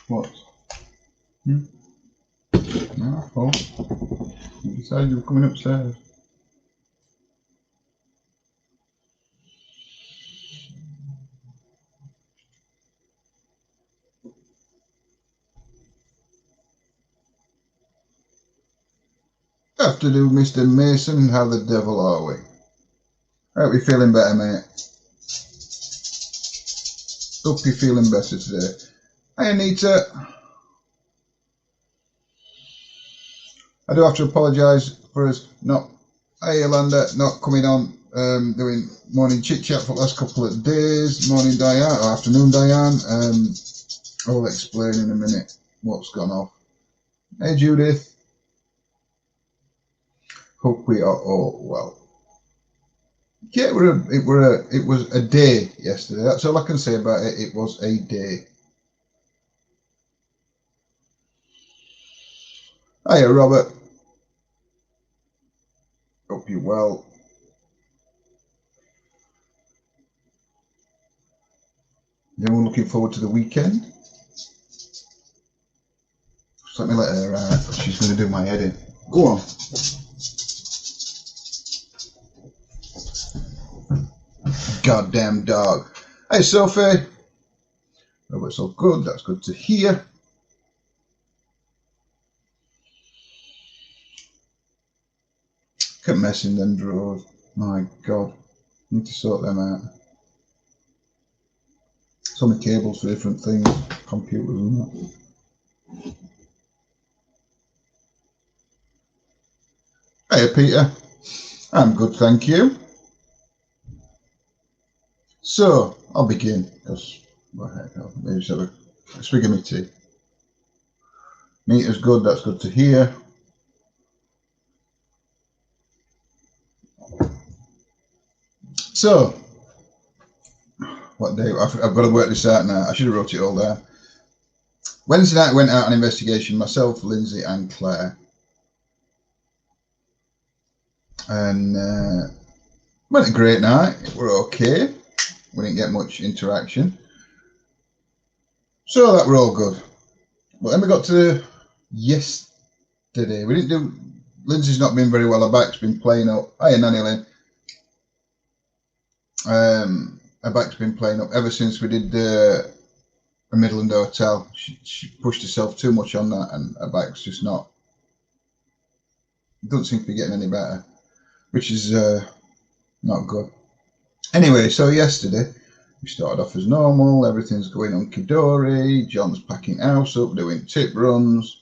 What? No, Paul. You decided you were coming upstairs. Afternoon, Mr. Mason. How the devil are we? Hope you're feeling better, mate. Hope you're feeling better today. Hey, Anita. I do have to apologise for us not, hey, Yolanda, not coming on doing morning chit chat for the last couple of days. Morning, Diane, or afternoon, Diane. I'll explain in a minute what's gone off. Hey, Judith. Hope we are all well. Yeah, it was a day yesterday. That's all I can say about it. It was a day. Hiya, Robert. Hope you're well. Anyone looking forward to the weekend? Just let me let her out. She's going to do my heading. Go on. Goddamn dog. Hey, Sophie. Robert's all good. That's good to hear. Kept messing them drawers. My God. Need to sort them out. So many cables for different things. Computers and that. Hey, Peter. I'm good, thank you. So, I'll begin. Because, well, heck, I'll maybe just have a swig of my tea. Meter's good, that's good to hear. So, what day? I've got to work this out now. I should have wrote it all down. Wednesday night, went out on investigation, myself, Lindsay, and Claire. And went a great night. We're okay. We didn't get much interaction. So that were all good. But then we got to yesterday. We didn't do. Lindsay's not been very well. Her back's been playing up. Hiya, Nanny Lynn. Her back's been playing up ever since we did the Midland Hotel. She pushed herself too much on that, and her back's just not. Doesn't seem to be getting any better, which is not good. Anyway, so yesterday we started off as normal. Everything's going hunky-dory. John's packing house up, doing tip runs.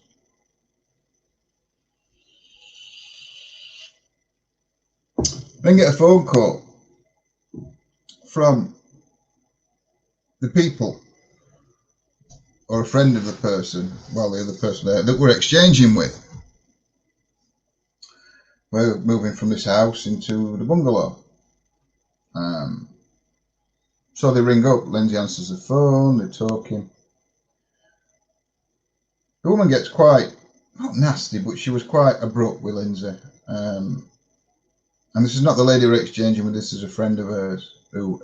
Then get a phone call from the people, or a friend of the person, well, the other person there, that we're exchanging with. We're moving from this house into the bungalow. So they ring up, Lindsay answers the phone, they're talking. The woman gets quite, not nasty, but she was quite abrupt with Lindsay. And this is not the lady we're exchanging with, this is a friend of hers who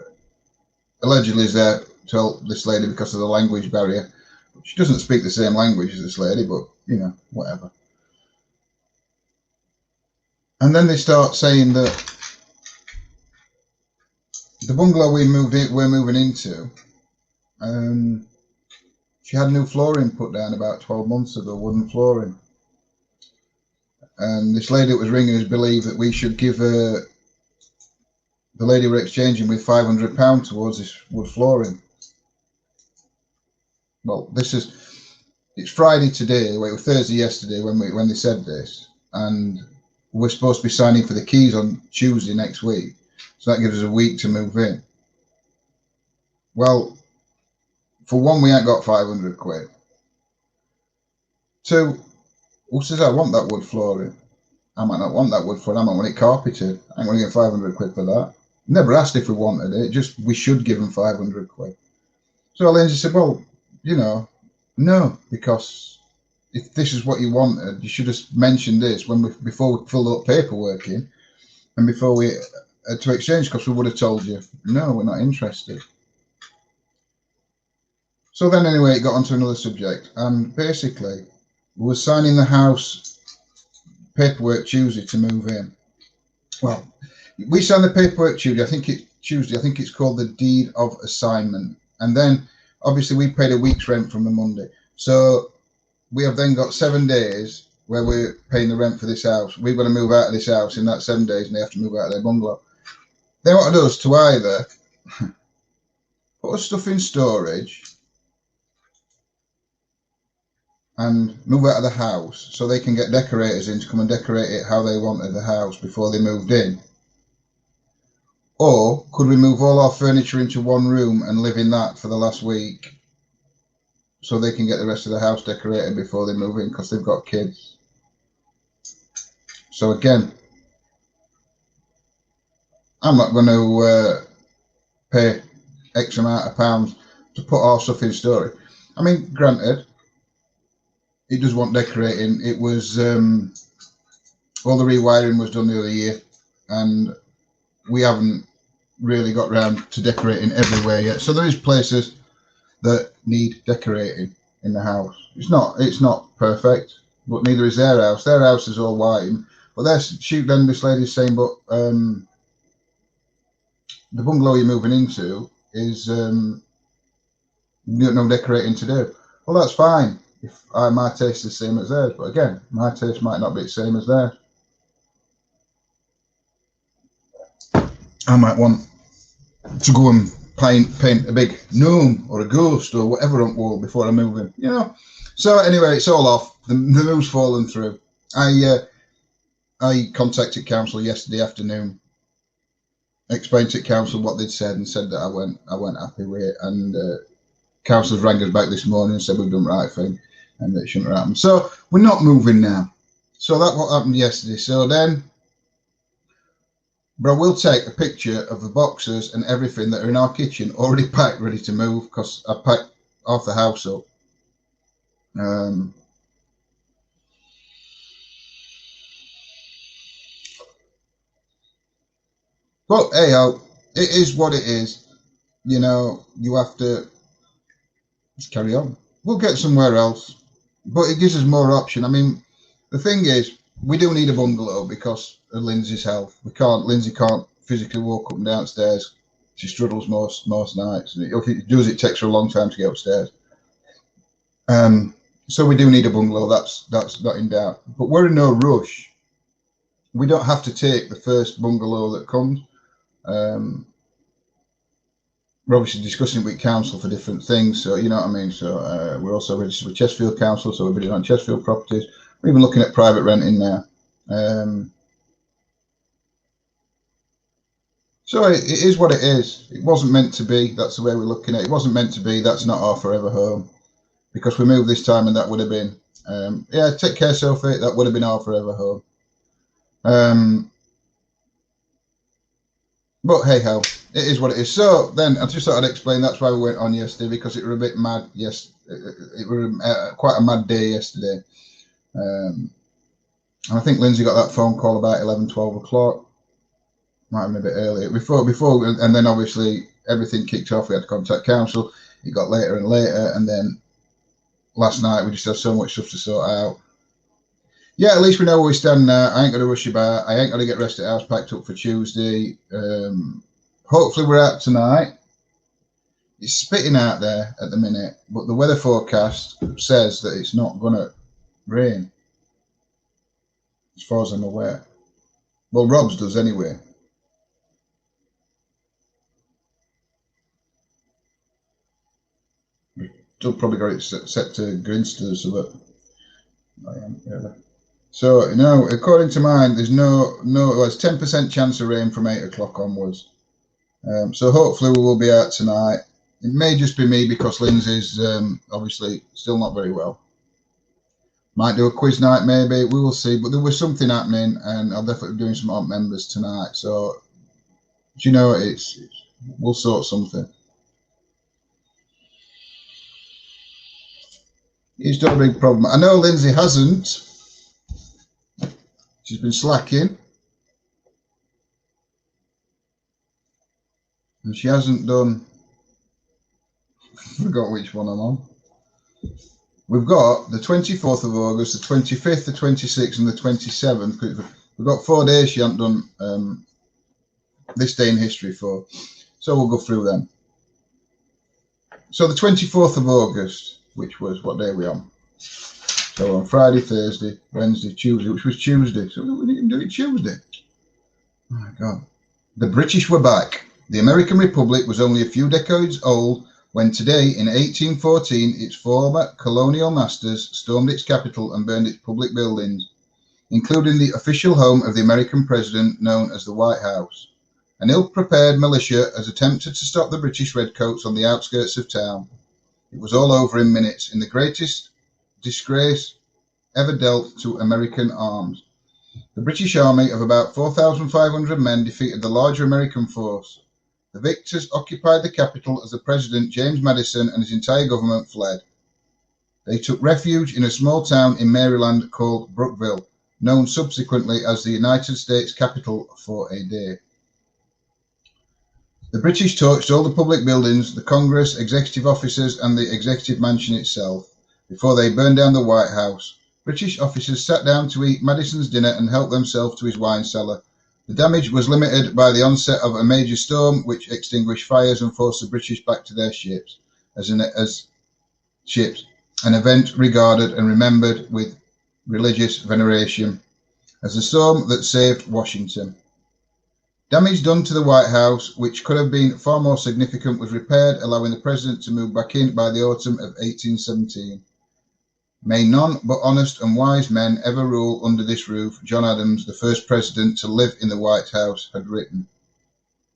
allegedly is there to help this lady because of the language barrier. She doesn't speak the same language as this lady, but, you know, whatever. And then they start saying that the bungalow we're moving into, she had new flooring put down about 12 months ago, wooden flooring. And this lady that was ringing us believed that we should give her, the lady we're exchanging with, £500 towards this wood flooring. Well, it's Friday today, well, it was Thursday yesterday when they said this, and we're supposed to be signing for the keys on Tuesday next week. So that gives us a week to move in. Well, for one, we ain't got 500 quid. Two, who says I want that wood flooring? I might not want that wood floor. I might want it carpeted. I ain't going to get 500 quid for that. Never asked if we wanted it. Just we should give them 500 quid. So Lindsay said, well, you know, no, because if this is what you wanted, you should have mentioned this before we filled up paperwork in and before we to exchange, because we would have told you, no, we're not interested. So then anyway, it got onto another subject, and basically we were signing the house paperwork Tuesday to move in. Well, we signed the paperwork Tuesday. I think it's called the deed of assignment. And then obviously we paid a week's rent from the Monday. So we have then got 7 days where we're paying the rent for this house. We've got to move out of this house in that 7 days, and they have to move out of their bungalow. They wanted us to either put our stuff in storage and move out of the house so they can get decorators in to come and decorate it how they wanted the house before they moved in. Or could we move all our furniture into one room and live in that for the last week so they can get the rest of the house decorated before they move in, because they've got kids. So again, I'm not going to pay X amount of pounds to put our stuff in storage. I mean, granted, it does want decorating. It was all the rewiring was done the other year, and we haven't really got round to decorating everywhere yet. So there is places that need decorating in the house. It's not perfect, but neither is their house. Their house is all white, but then this lady's saying, but the bungalow you're moving into is no decorating to do. Well, that's fine if my taste is the same as theirs, but again, my taste might not be the same as theirs. I might want to go and paint a big gnome or a ghost or whatever on the wall before I move in, you know. So anyway, it's all off. The move's fallen through. I contacted council yesterday afternoon, explained to council what they'd said, and said that I went happy with it. And council's rang us back this morning and said we've done the right thing and it shouldn't have happened. So we're not moving now. So that's what happened yesterday. So then, bro, we'll take a picture of the boxes and everything that are in our kitchen already packed, ready to move, because I packed half the house up. But hey, it is what it is. You know, you have to just carry on. We'll get somewhere else, but it gives us more option. I mean, the thing is, we do need a bungalow because of Lindsay's health. Lindsay can't physically walk up and downstairs. She struggles most nights, and if it does, it takes her a long time to get upstairs. So we do need a bungalow. That's not in doubt. But we're in no rush. We don't have to take the first bungalow that comes. We're obviously discussing with council for different things, so you know what I mean. So we're also registered with Chesterfield Council, so we're bidding on Chesterfield properties. We're even looking at private renting now. So it is what it is. It wasn't meant to be. That's the way we're looking at it. It wasn't meant to be. That's not our forever home, because we moved this time and that would have been, yeah, take care, Sophie. That would have been our forever home. But hey ho, it is what it is. So then I just thought I'd explain. That's why we went on yesterday, because it was a bit mad. Yes, it was quite a mad day yesterday. And I think Lindsay got that phone call about 11, 12 o'clock. Might have been a bit earlier. Before, and then obviously everything kicked off. We had to contact council. It got later and later, and then last night we just had so much stuff to sort out. Yeah, at least we know where we stand now. I ain't going to rush about. I ain't going to get rest at house packed up for Tuesday. Hopefully we're out tonight. It's spitting out there at the minute, but the weather forecast says that it's not going to rain, as far as I'm aware. Well, Rob's does anyway. Still probably got it set to Grinster, so that I am really. So, you know, according to mine, there's there's 10% chance of rain from 8 o'clock onwards. So hopefully we will be out tonight. It may just be me because Lindsay's obviously still not very well. Might do a quiz night, maybe. We will see. But there was something happening, and I'll definitely be doing some odd members tonight. So, do you know, we'll sort something. It's not a big problem. I know Lindsay hasn't. She's been slacking. And she hasn't done... I forgot which one I'm on. We've got the 24th of August, the 25th, the 26th, and the 27th. We've got 4 days she hasn't done this day in history for. So we'll go through them. So the 24th of August, which was, what day are we on? So on Friday, Thursday, Wednesday, Tuesday, which was Tuesday. So we didn't do it Tuesday. Oh my God. The British were back. The American Republic was only a few decades old when today, in 1814, its former colonial masters stormed its capital and burned its public buildings, including the official home of the American president, known as the White House. An ill-prepared militia has attempted to stop the British redcoats on the outskirts of town. It was all over in minutes, in the greatest disgrace ever dealt to American arms. The British army of about 4,500 men defeated the larger American force. The victors occupied the capital as the president, James Madison, and his entire government fled. They took refuge in a small town in Maryland called Brookville, known subsequently as the United States Capitol for a day. The British torched all the public buildings, the Congress, executive offices, and the executive mansion itself, before they burned down the White House. British officers sat down to eat Madison's dinner and helped themselves to his wine cellar. The damage was limited by the onset of a major storm, which extinguished fires and forced the British back to their ships, an event regarded and remembered with religious veneration as the storm that saved Washington. Damage done to the White House, which could have been far more significant, was repaired, allowing the president to move back in by the autumn of 1817. May none but honest and wise men ever rule under this roof, John Adams, the first president to live in the White House, had written.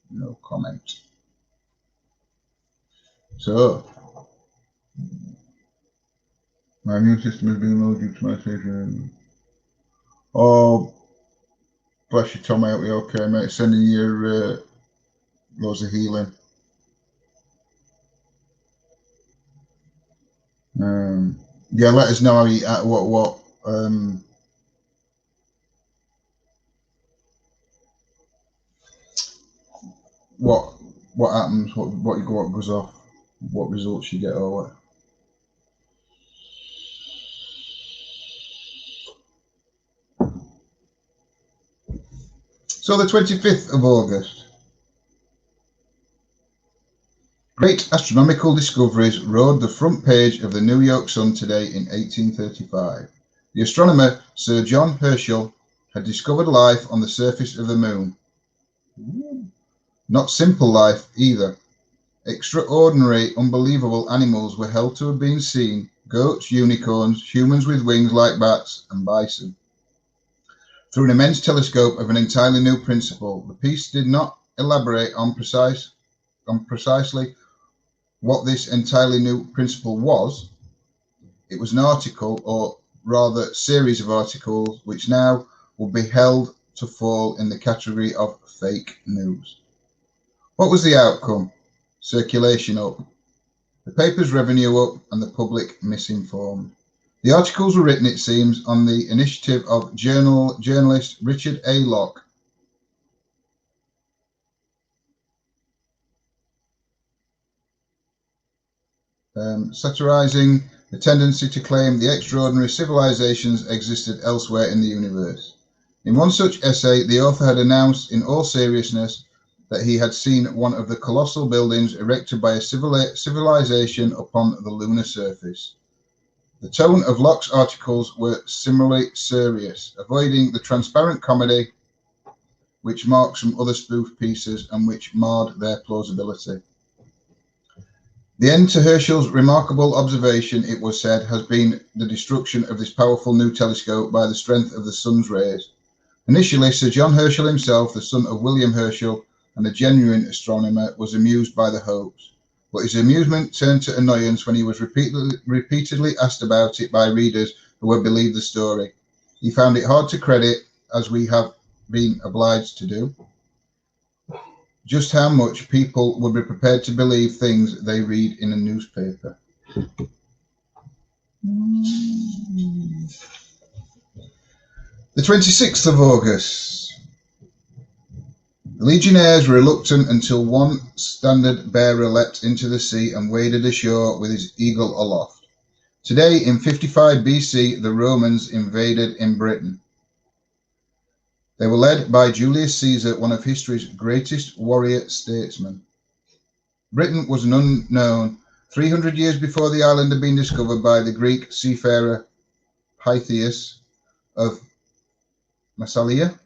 No comment. So, my immune system has been low due to my surgery. Oh, bless you, Tom. I hope you're okay, mate. Sending you loads of healing. Yeah, let us know how you, what happens, what goes off, what results you get, or what. So the 25th of August. Great astronomical discoveries rode the front page of the New York Sun today in 1835. The astronomer Sir John Herschel had discovered life on the surface of the moon. Not simple life either. Extraordinary, unbelievable animals were held to have been seen: goats, unicorns, humans with wings like bats, and bison. Through an immense telescope of an entirely new principle, the piece did not elaborate on precisely what this entirely new principle was. It was an article, or rather series of articles, which now will be held to fall in the category of fake news. What was the outcome? Circulation up, the paper's revenue up, and the public misinformed. The articles were written, it seems, on the initiative of journalist Richard A. Locke. Satirizing the tendency to claim the extraordinary civilizations existed elsewhere in the universe. In one such essay, the author had announced in all seriousness that he had seen one of the colossal buildings erected by a civilization upon the lunar surface. The tone of Locke's articles were similarly serious, avoiding the transparent comedy which marked some other spoof pieces and which marred their plausibility. The end to Herschel's remarkable observation, it was said, has been the destruction of this powerful new telescope by the strength of the sun's rays. Initially, Sir John Herschel himself, the son of William Herschel and a genuine astronomer, was amused by the hoax, but his amusement turned to annoyance when he was repeatedly asked about it by readers who had believed the story. He found it hard to credit, as we have been obliged to do, just how much people would be prepared to believe things they read in a newspaper. The 26th of August. The legionnaires were reluctant until one standard bearer leapt into the sea and waded ashore with his eagle aloft. Today, in 55 BC, the Romans invaded in Britain. They were led by Julius Caesar, one of history's greatest warrior statesmen. Britain was an unknown 300 years before the island had been discovered by the Greek seafarer Pytheas of Massalia.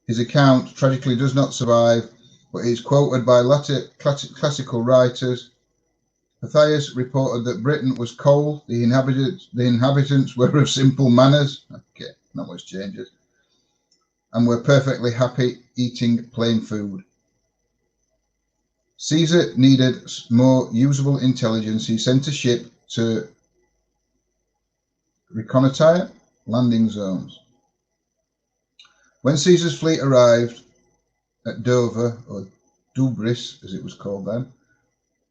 His account tragically does not survive, but is quoted by later classical writers. Pytheas reported that Britain was cold, the inhabitants were of simple manners, okay, not much changes, and were perfectly happy eating plain food. Caesar needed more usable intelligence. He sent a ship to reconnoiter landing zones. When Caesar's fleet arrived at Dover, or Dubris as it was called then,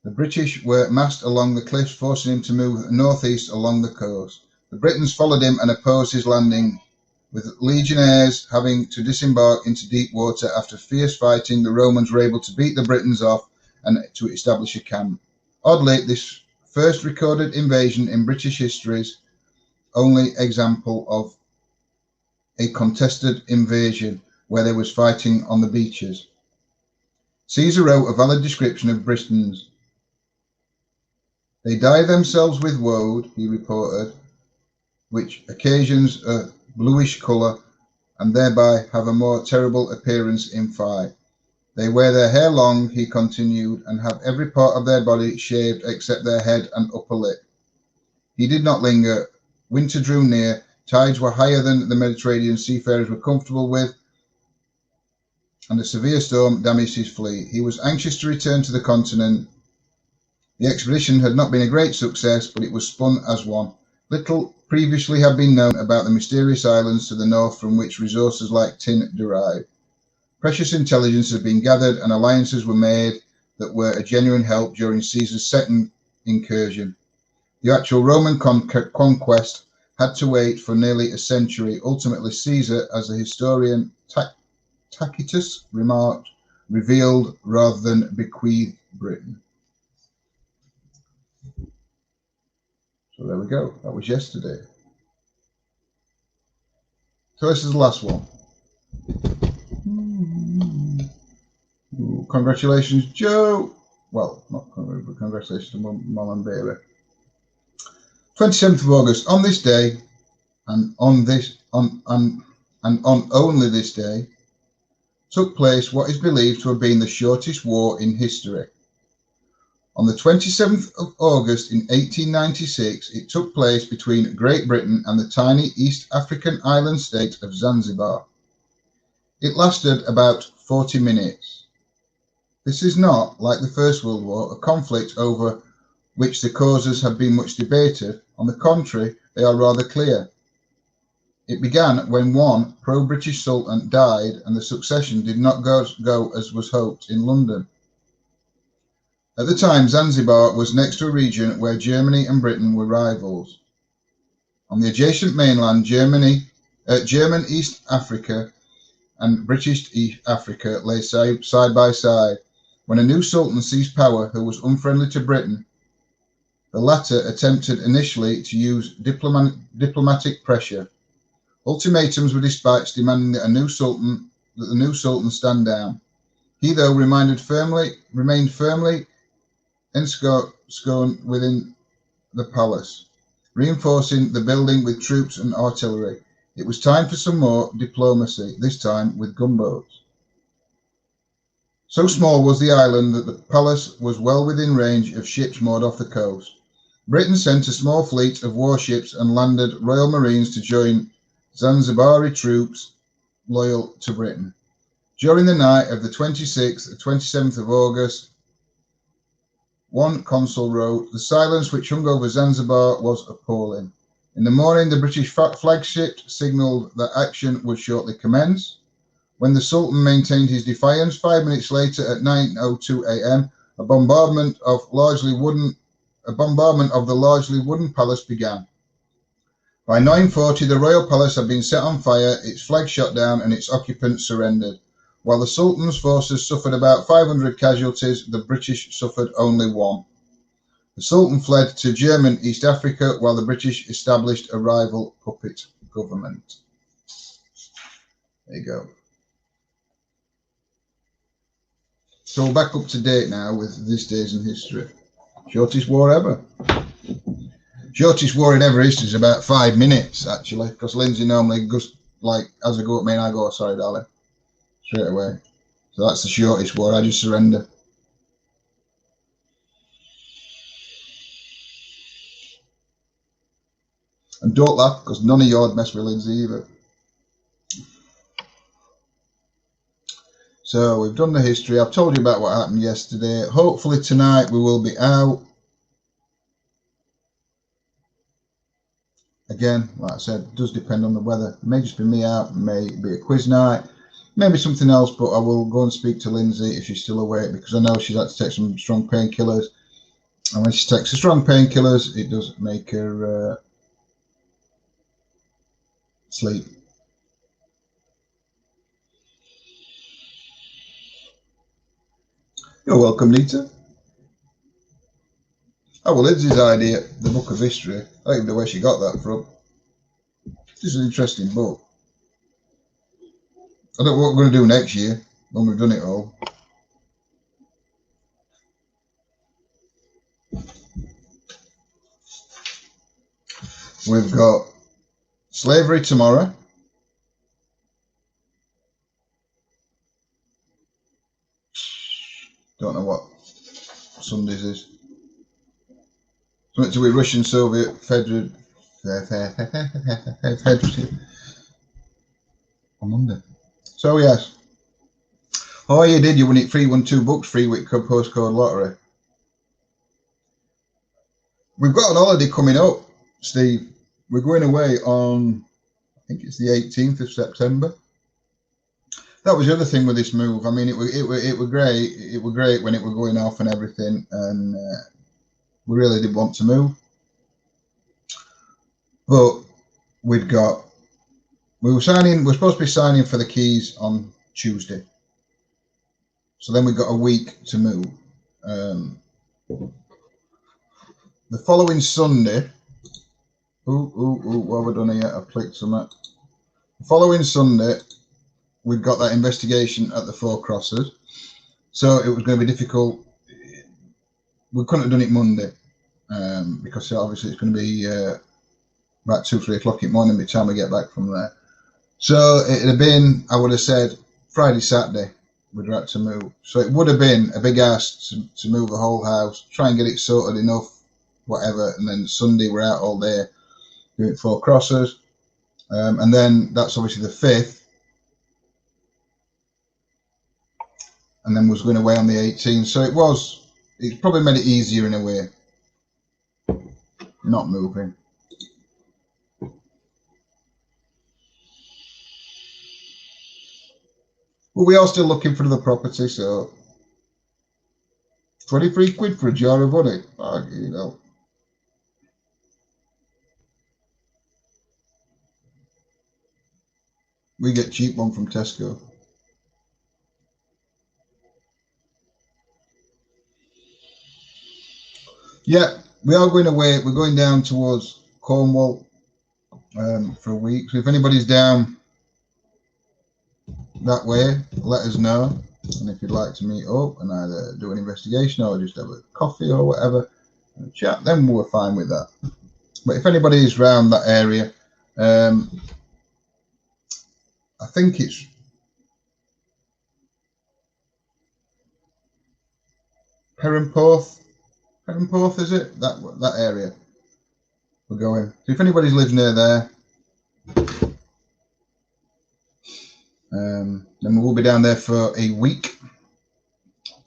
the British were massed along the cliffs, forcing him to move northeast along the coast. The Britons followed him and opposed his landing, with legionnaires having to disembark into deep water. After fierce fighting, the Romans were able to beat the Britons off and to establish a camp. Oddly, this first recorded invasion in British history's only example of a contested invasion where there was fighting on the beaches. Caesar wrote a valid description of Britons. They dye themselves with woad, he reported, which occasions a bluish colour, and thereby have a more terrible appearance in fight. They wear their hair long, he continued, and have every part of their body shaved except their head and upper lip. He did not linger. Winter drew near. Tides were higher than the Mediterranean seafarers were comfortable with, and a severe storm damaged his fleet. He was anxious to return to the continent. The expedition had not been a great success, but it was spun as one. Little previously had been known about the mysterious islands to the north from which resources like tin derived. Precious intelligence had been gathered and alliances were made that were a genuine help during Caesar's second incursion. The actual Roman conquest had to wait for nearly a century. Ultimately, Caesar, as the historian Tacitus remarked, revealed rather than bequeathed Britain. So there we go. That was yesterday. So this is the last one. Ooh, congratulations, Joe. Well, not but congratulations to Mum and Bailey. 27th of August. On this day, and on only this day, took place what is believed to have been the shortest war in history. On the 27th of August in 1896, it took place between Great Britain and the tiny East African island state of Zanzibar. It lasted about 40 minutes. This is not, like the First World War, a conflict over which the causes have been much debated. On the contrary, they are rather clear. It began when one pro-British Sultan died and the succession did not go as was hoped in London. At the time, Zanzibar was next to a region where Germany and Britain were rivals. On the adjacent mainland, German East Africa and British East Africa lay side by side. When a new sultan seized power who was unfriendly to Britain, the latter attempted initially to use diplomatic pressure. Ultimatums were dispatched demanding that the new sultan stand down. He, though, remained firmly ensconced within the palace, reinforcing the building with troops and artillery. It was time for some more diplomacy, this time with gunboats. So small was the island that the palace was well within range of ships moored off the coast. Britain sent a small fleet of warships and landed Royal Marines to join Zanzibari troops loyal to Britain. During the night of the 26th and 27th of August, one consul wrote, "The silence which hung over Zanzibar was appalling. In the morning, the British flagship signalled that action would shortly commence. When the Sultan maintained his defiance, 5 minutes later at 9:02 a.m., a bombardment of the largely wooden palace began. By 9:40, the royal palace had been set on fire, its flag shot down, and its occupants surrendered. While the Sultan's forces suffered about 500 casualties, the British suffered only 1. The Sultan fled to German East Africa, while the British established a rival puppet government. There you go. So we're back up to date now with this days in history. Shortest war ever. Shortest war in ever history is about 5 minutes, actually, because Lindsay normally goes like, as I go at me and I go, sorry, darling, straight away. So that's the shortest war. I just surrender. And don't laugh, because none of y'all mess with Lindsay either. So we've done the history. I've told you about what happened yesterday. Hopefully tonight we will be out. Again, like I said, it does depend on the weather. It may just be me out, it may be a quiz night, maybe something else, but I will go and speak to Lindsay if she's still awake, because I know she's had to take some strong painkillers. And when she takes the strong painkillers, it does make her sleep. You're welcome, Nita. Oh, well, Lindsay's idea, the Book of History, I don't even know where she got that from. This is an interesting book. I don't know what we're going to do next year when we've done it all. We've got slavery tomorrow. Don't know what Sundays is. Something to be Russian Soviet Federative on Monday. So yes. Oh, you did. You won it free, won 2 books free with postcode lottery. We've got an holiday coming up, Steve. We're going away on, I think it's the 18th of September. That was the other thing with this move. I mean, it were great. It were great when it were going off and everything, and we really did want to move. But we were supposed to be signing for the keys on Tuesday. So then we got a week to move. The following Sunday, what have I done here? I've clicked something. The following Sunday, we've got that investigation at the Four Crosses. So it was going to be difficult. We couldn't have done it Monday because obviously it's going to be about 2-3 o'clock in the morning by the time we get back from there. So it'd have been, I would have said, Friday, Saturday, we'd have had to move. So it would have been a big ask to move the whole house, try and get it sorted enough, whatever, and then Sunday we're out all day doing Four Crosses. And then that's obviously the 5th. And then was going away on the 18th. So it probably made it easier in a way, not moving. But we are still looking for the property, so 23 quid for a jar of honey. Oh, you know. We get cheap one from Tesco. Yeah, we are going away. We're going down towards Cornwall for a week. So if anybody's down that way, let us know. And if you'd like to meet up and either do an investigation or just have a coffee or whatever, and chat, then we're fine with that. But if anybody is around that area, I think it's Perranporth. Perranporth, is it? That area we're going. So if anybody lives near there, then we will be down there for a week.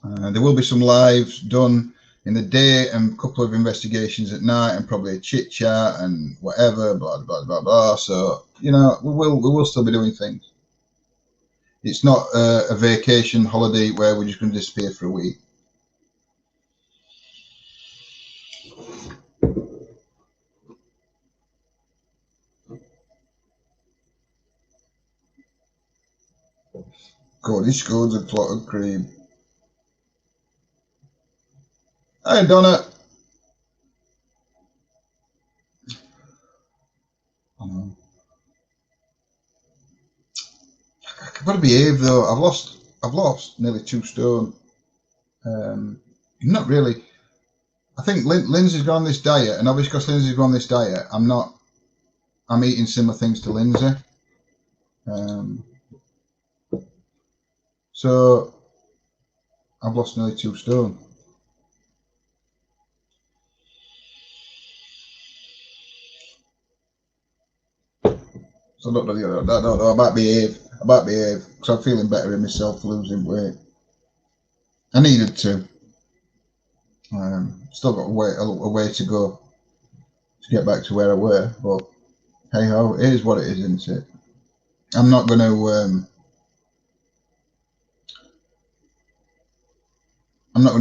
There will be some lives done in the day and a couple of investigations at night and probably a chit chat and whatever, blah blah blah blah. So you know, we will still be doing things. It's not a vacation holiday where we're just going to disappear for a week. Cornish goes and clotted cream. Hi, Donna. I know. I've got to behave though. I've lost nearly 2 stone. Not really. I think Lindsay's gone on this diet, and obviously because Lindsay's gone on this diet, I'm eating similar things to Lindsay. So I've lost nearly 2 stone. So I don't know. I might behave because I'm feeling better in myself losing weight. I needed to. Still got a way to go to get back to where I were, but hey ho, it is what it is, isn't it? I'm not going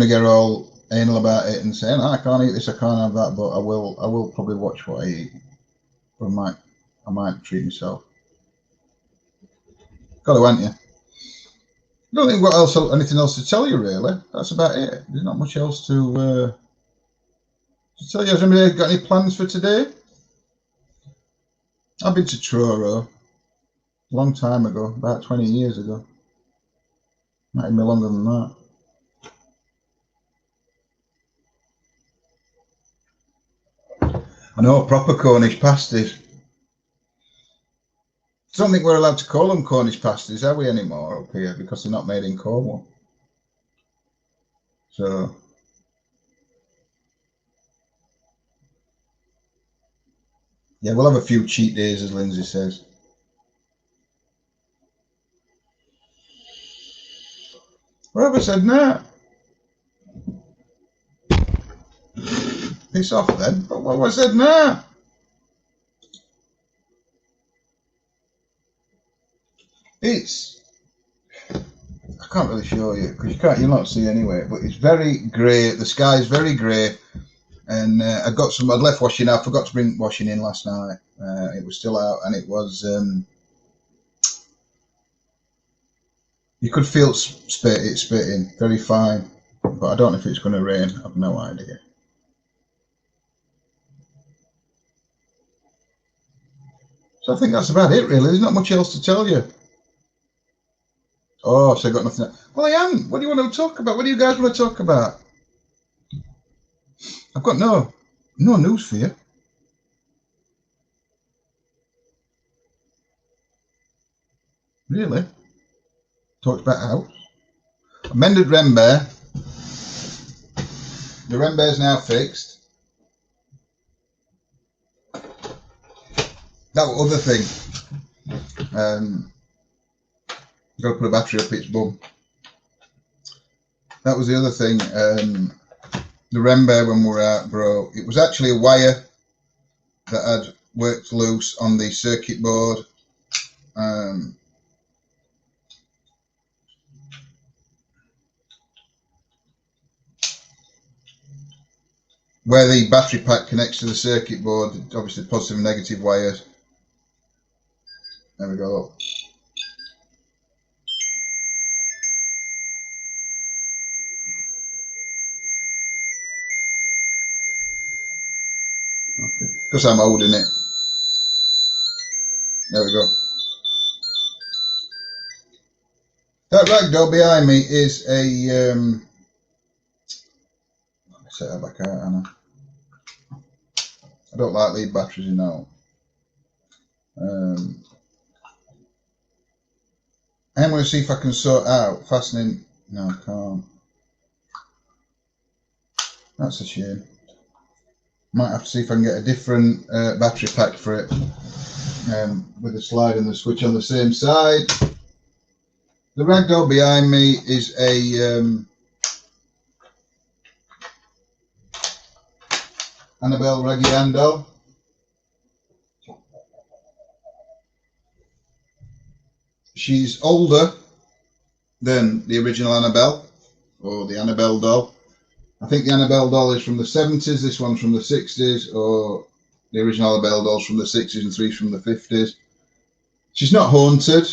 to get all anal about it and say, I can't eat this, I can't have that, but I will probably watch what I eat. Or I might treat myself. Got to, haven't you? I don't think anything else to tell you really. That's about it. There's not much else to tell you. Has anybody got any plans for today? I've been to Truro a long time ago, about 20 years ago. Might even be longer than that. I know, proper Cornish pasties. I don't think we're allowed to call them Cornish pasties, are we, anymore up here, because they're not made in Cornwall. So yeah, we'll have a few cheat days, as Lindsay says. Whoever said that? Piss off then. But what was said now? It's, I can't really show you because you'll not see anyway, but it's very grey. The sky is very grey, and I'd left washing. I forgot to bring washing in last night. It was still out, and it was you could feel it spitting very fine, but I don't know if it's going to rain. I've no idea. So I think that's about it really. There's not much else to tell you. Oh, so I got nothing. Well, I am. What do you want to talk about? What do you guys want to talk about? I've got no news for you. Really? Talked about house. Amended Rembear. The Rembear's now fixed. That was other thing. Got to put a battery up its bum. That was the other thing. The Rembear, when we were out, broke. It was actually a wire that had worked loose on the circuit board. Where the battery pack connects to the circuit board, obviously positive and negative wires. There we go. Okay. Because I'm holding it. There we go. That ragdoll behind me is a let me set that back out, Anna. I don't like lead batteries in that one. I'm going to see if I can sort out fastening. No, I can't. That's a shame. Might have to see if I can get a different battery pack for it, with the slide and the switch on the same side. The ragdoll behind me is a Annabelle Reggiando. She's older than the original Annabelle, or the Annabelle doll. I think the Annabelle doll is from the 70s, this one's from the 60s, or the original Annabelle doll's from the 60s and three's from the 50s. She's not haunted.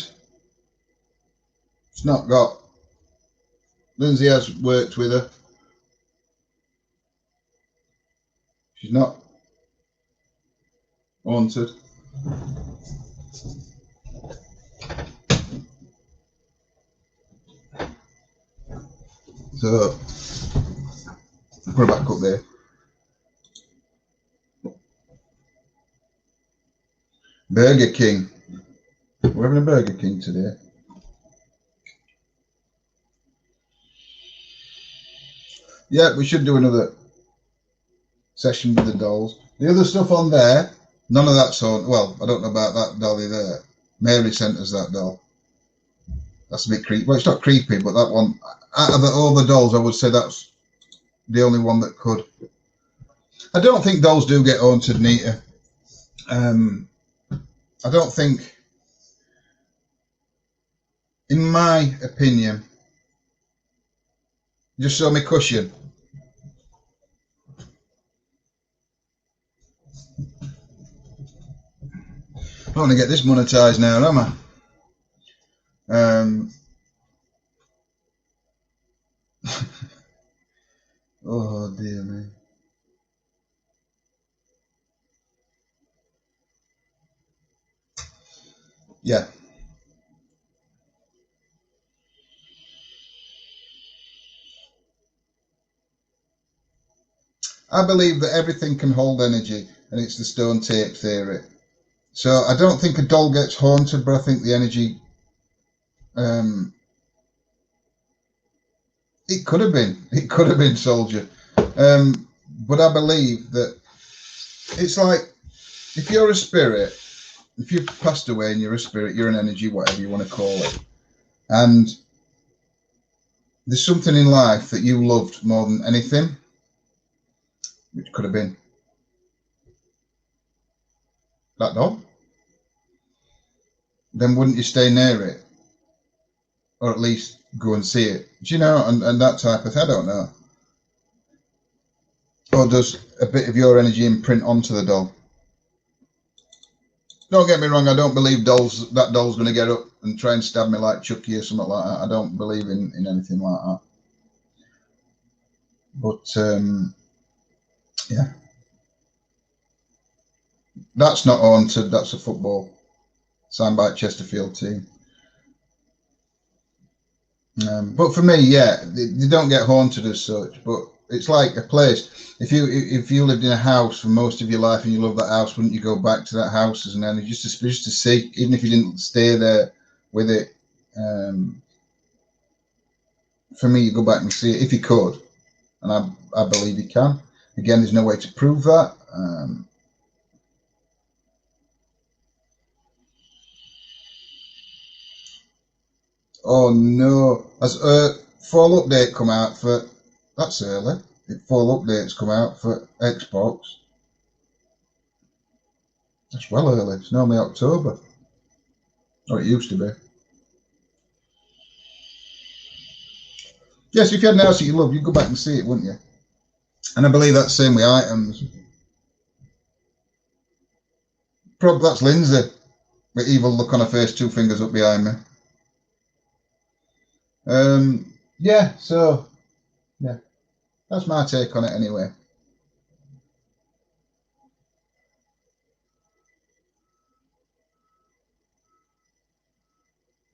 It's not got... Lindsay has worked with her. She's not haunted. So, put her back up there. Burger King. We're having a Burger King today. Yeah, we should do another session with the dolls. The other stuff on there, none of that's on. Well, I don't know about that dolly there. Mary sent us that doll. That's a bit creepy. Well, it's not creepy, but that one, out of all the dolls, I would say that's the only one that could. I don't think dolls do get haunted, Nita. I don't think, in my opinion, just show me cushion. I want to get this monetized now, am I? Oh dear me. Yeah. I believe that everything can hold energy, and it's the stone tape theory. So I don't think a doll gets haunted, but I think the energy, it could have been Soldier. But I believe that it's like, if you're a spirit, if you've passed away and you're a spirit, you're an energy, whatever you want to call it, and there's something in life that you loved more than anything, which could have been that doll, then wouldn't you stay near it? Or at least go and see it? Do you know? And that type of thing, I don't know. Or does a bit of your energy imprint onto the doll? Don't get me wrong, I don't believe that doll's going to get up and try and stab me like Chucky or something like that. I don't believe in anything like that. But, yeah. That's not haunted, that's a football. Signed by Chesterfield team. But for me, yeah, they don't get haunted as such, but it's like a place. If you lived in a house for most of your life and you love that house, wouldn't you go back to that house as an energy just to see, even if you didn't stay there with it? For me, you go back and see it if you could, and I believe you can. Again, there's no way to prove that. Oh no! Has fall update come out for? That's early. Fall updates come out for Xbox. That's well early. It's normally October. Or it used to be. Yes, if you had an house that you love, you'd go back and see it, wouldn't you? And I believe that's the same with items. Probably that's Lindsay. With evil look on her face, two fingers up behind me. Yeah, so, yeah. That's my take on it anyway.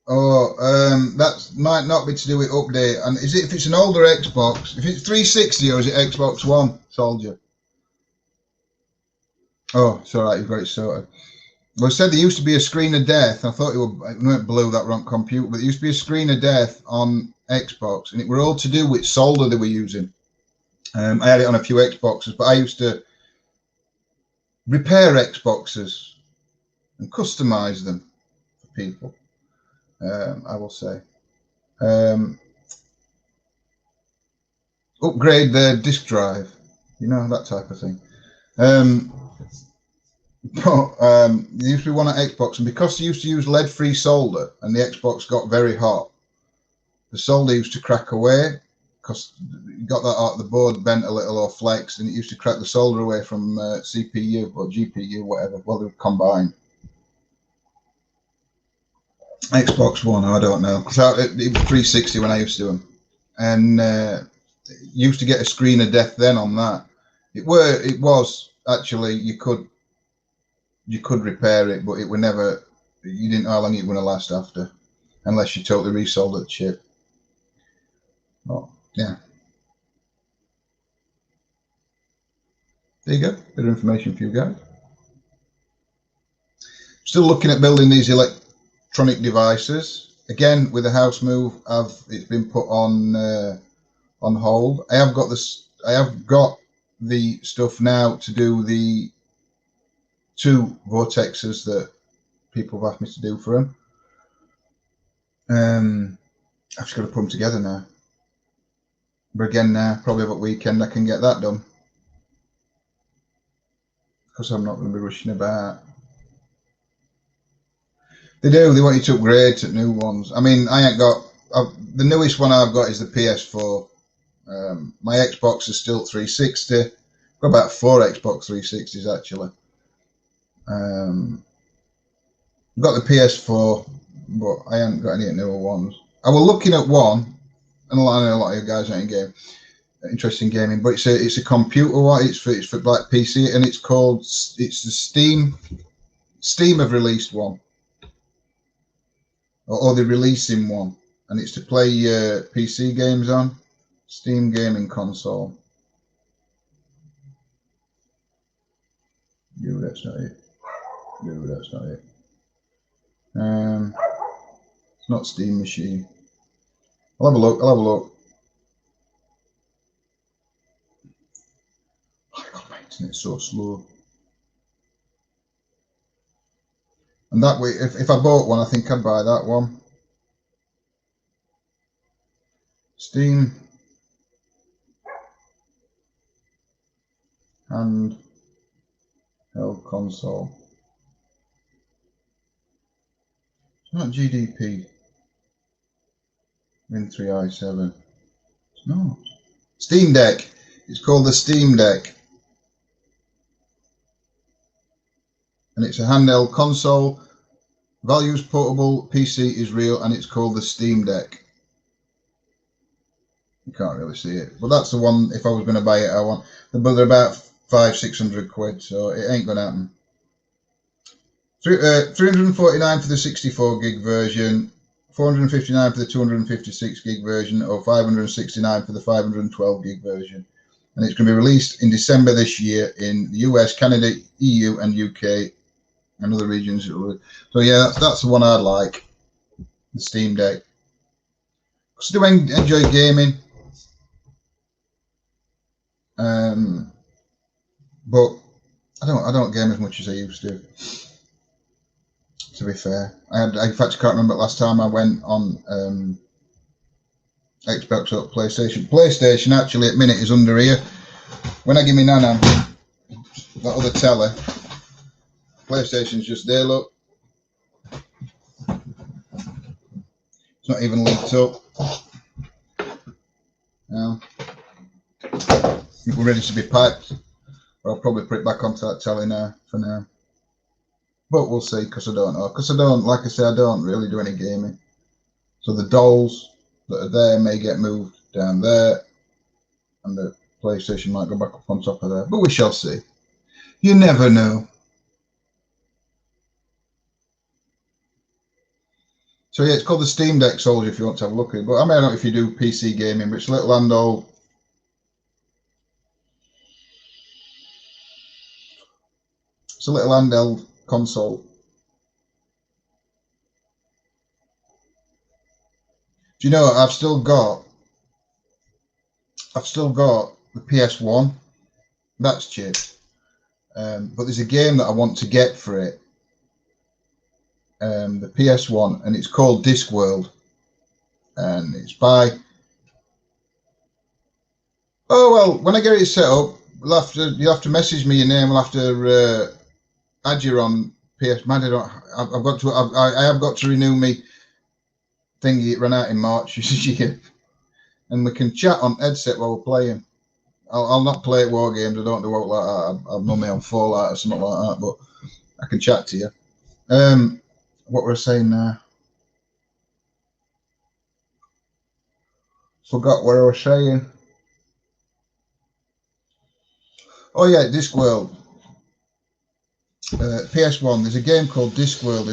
Oh, that might not be to do with update. And is it, if it's an older Xbox, if it's 360 or is it Xbox One, Soldier? Oh, it's all right, you've got it sorted. Well, it said there used to be a screen of death. I thought it went blue, that wrong computer, but there used to be a screen of death on Xbox, and it were all to do with solder they were using. I had it on a few Xboxes, but I used to repair Xboxes and customize them for people. I will say, upgrade their disk drive, you know, that type of thing. There used to be one at Xbox, and because they used to use lead-free solder, and the Xbox got very hot, the solder used to crack away because you got that out of the board bent a little or flexed, and it used to crack the solder away from CPU or GPU, whatever. Well, they were combined. Xbox One, I don't know, because it was 360 when I used to do them, and used to get a screen of death then on that. It was actually you could repair it, but it would never. You didn't know how long it would last after, unless you totally resoldered the chip. Oh yeah, there you go. Bit of information for you guys. Still looking at building these electronic devices again with the house move. It's been put on hold. I have got this. I have got the stuff now to do the 2 vortexes that people have asked me to do for them. I've just got to put them together now. But again, now probably over the weekend I can get that done, because I'm not going to be rushing about. They want you to upgrade to new ones. I mean, I ain't got the newest one I've got is the PS4. My Xbox is still 360. I've got about 4 Xbox 360s actually. I've got the PS4, but I haven't got any newer ones. I was looking at one, and I know a lot of you guys ain't interested in gaming, but it's a computer one. It's for like PC, and it's the Steam. Steam have released one, or they're releasing one, and it's to play PC games on. Steam gaming console. No, that's not it. No, that's not it. It's not Steam Machine. I'll have a look. Oh God, my internet's so slow. And that way, if I bought one, I think I'd buy that one. Steam handheld console. It's not GDP. Win 3i7. It's not. Steam Deck. It's called the Steam Deck. And it's a handheld console. Values portable, PC is real, and it's called the Steam Deck. You can't really see it, but that's the one. If I was going to buy it, I want. But they're about 500-600 quid, so it ain't going to happen. 349 for the 64 gig version, 459 for the 256 gig version, or 569 for the 512 gig version. And it's going to be released in December this year in the US, Canada, EU, and UK, and other regions. So yeah, that's the one I'd like, the Steam Deck. I still enjoy gaming, but I don't game as much as I used to. To be fair, in fact, I can't remember last time I went on Xbox or PlayStation. PlayStation actually at minute is under here. When I give me Nana that other telly, PlayStation's just there. Look, it's not even linked up. Now, we're ready to be piped. I'll probably put it back onto that telly now for now. But we'll see, because I don't know. Because I don't, like I say, I don't really do any gaming. So the dolls that are there may get moved down there, and the PlayStation might go back up on top of there. But we shall see. You never know. So yeah, it's called the Steam Deck Soldier if you want to have a look at it. But I mean, I don't know if you do PC gaming, but it's a little handheld. It's a little handheld console. Do you know I've still got the PS1. That's chipped. But there's a game that I want to get for it. The PS1, and it's called Discworld, and it's by. Oh well, when I get it set up, you have to message me your name. We'll have to add you on PS. Man, I have got to renew me thingy. It ran out in March, and we can chat on headset while we're playing. I'll not play war games. I don't do out like that. I'm normally on Fallout or something like that, but I can chat to you. What were I saying now? Forgot what I was saying. Oh yeah, Discworld. PS1. There's a game called Discworld.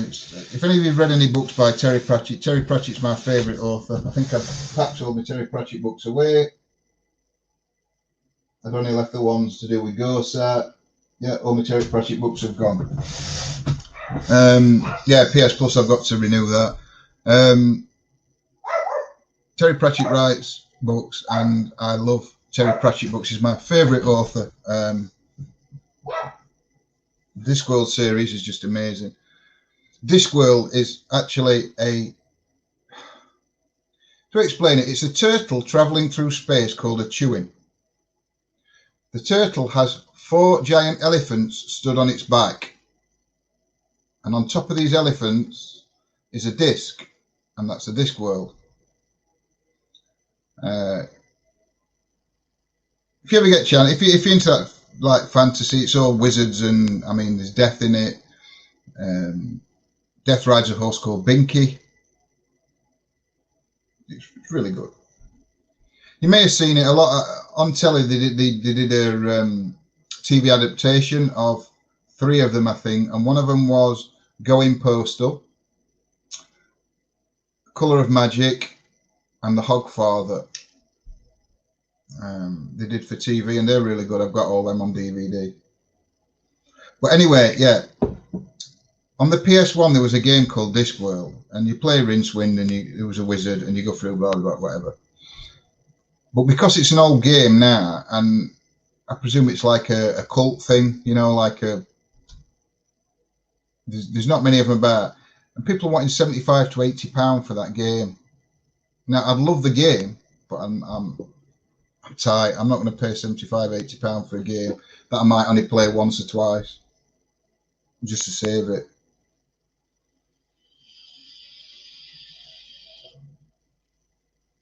If any of you've read any books by Terry Pratchett's my favourite author. I think I've packed all my Terry Pratchett books away. I've only left the ones to do with GoSat. Yeah, all my Terry Pratchett books have gone. Yeah, PS Plus, I've got to renew that. Terry Pratchett writes books, and I love Terry Pratchett books. He's my favourite author. Discworld series is just amazing. Discworld is actually to explain it, it's a turtle travelling through space called a chewin. The turtle has 4 giant elephants stood on its back. And on top of these elephants is a disc, and that's a Discworld. If you ever get a chance, if you're into that, like fantasy, it's all wizards, and I mean, there's death in it. Death rides a horse called Binky. It's really good. You may have seen it a lot on telly. They did a TV adaptation of 3 of them, I think, and one of them was Going Postal, Colour of Magic, and The Hogfather. They did for TV, and they're really good. I've got all them on DVD. But anyway, yeah. On the PS1, there was a game called Discworld, and you play Rincewind, and it was a wizard, and you go through blah, blah, whatever. But because it's an old game now, and I presume it's like a cult thing, you know, like there's not many of them about, and people are wanting £75 to £80 for that game. Now, I'd love the game, but I'm tight. I'm not going to pay £75, £80 for a game that I might only play once or twice just to save it.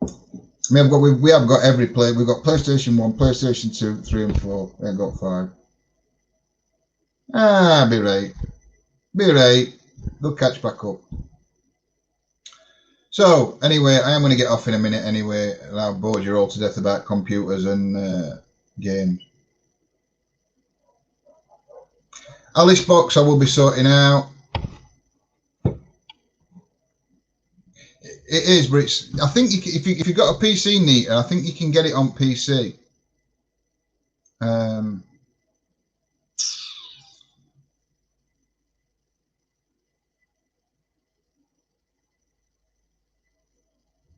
I mean, we have got every play. We've got PlayStation 1, PlayStation 2, 3 and 4. We ain't got 5. Be right. Be right. They'll catch back up. So, anyway, I am going to get off in a minute anyway. And I've bored you all to death about computers and games. Alice Box I will be sorting out. It is, but I think if you've got a PC Neater, I think you can get it on PC.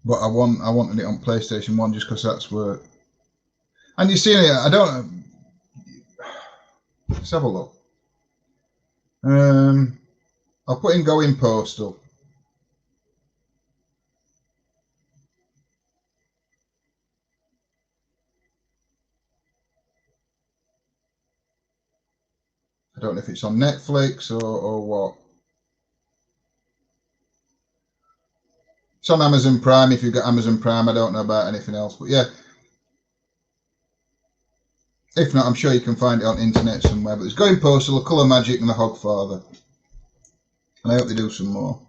But I wanted it on PlayStation 1 just because that's where. And you see, I don't. Let's have a look. I'll put in Going Postal. I don't know if it's on Netflix or what. It's on Amazon Prime. If you've got Amazon Prime, I don't know about anything else. But yeah, if not, I'm sure you can find it on internet somewhere. But it's Going Postal, The Colour Magic, and The Hogfather. And I hope they do some more.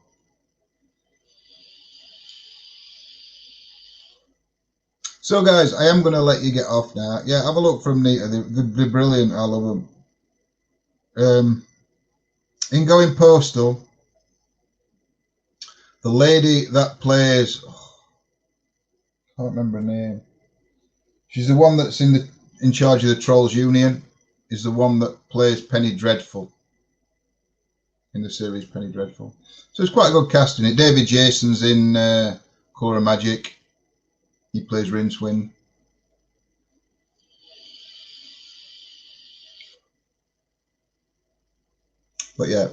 So guys, I am going to let you get off now. Yeah, have a look from Neater. They're brilliant. I love them. In Going Postal, the lady that plays, I can't remember her name. She's the one that's in charge of the Trolls Union. Is the one that plays Penny Dreadful in the series Penny Dreadful. So it's quite a good cast in it. David Jason's in Colour of Magic. He plays Rincewind. But yeah,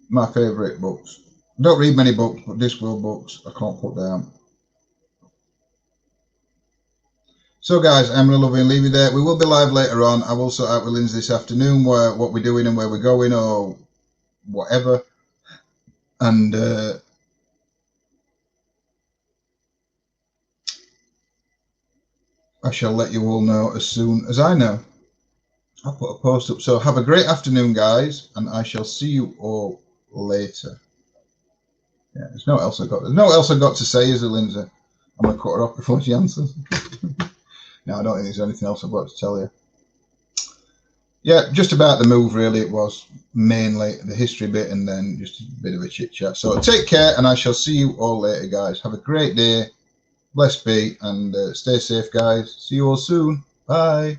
my favourite books. I don't read many books, but Discworld books I can't put down. So, guys, I'm going to love you and leave you there. We will be live later on. I will sort out with Lindsay this afternoon what we're doing and where we're going or whatever. And I shall let you all know as soon as I know. I'll put a post up. So have a great afternoon, guys, and I shall see you all later. Yeah, there's no else I've got to say, is there, Lindsay? I'm going to cut her off before she answers. No, I don't think there's anything else I've got to tell you. Yeah, just about the move, really. It was mainly the history bit and then just a bit of a chit chat. So take care, and I shall see you all later, guys. Have a great day. Blessed be, and stay safe, guys. See you all soon. Bye.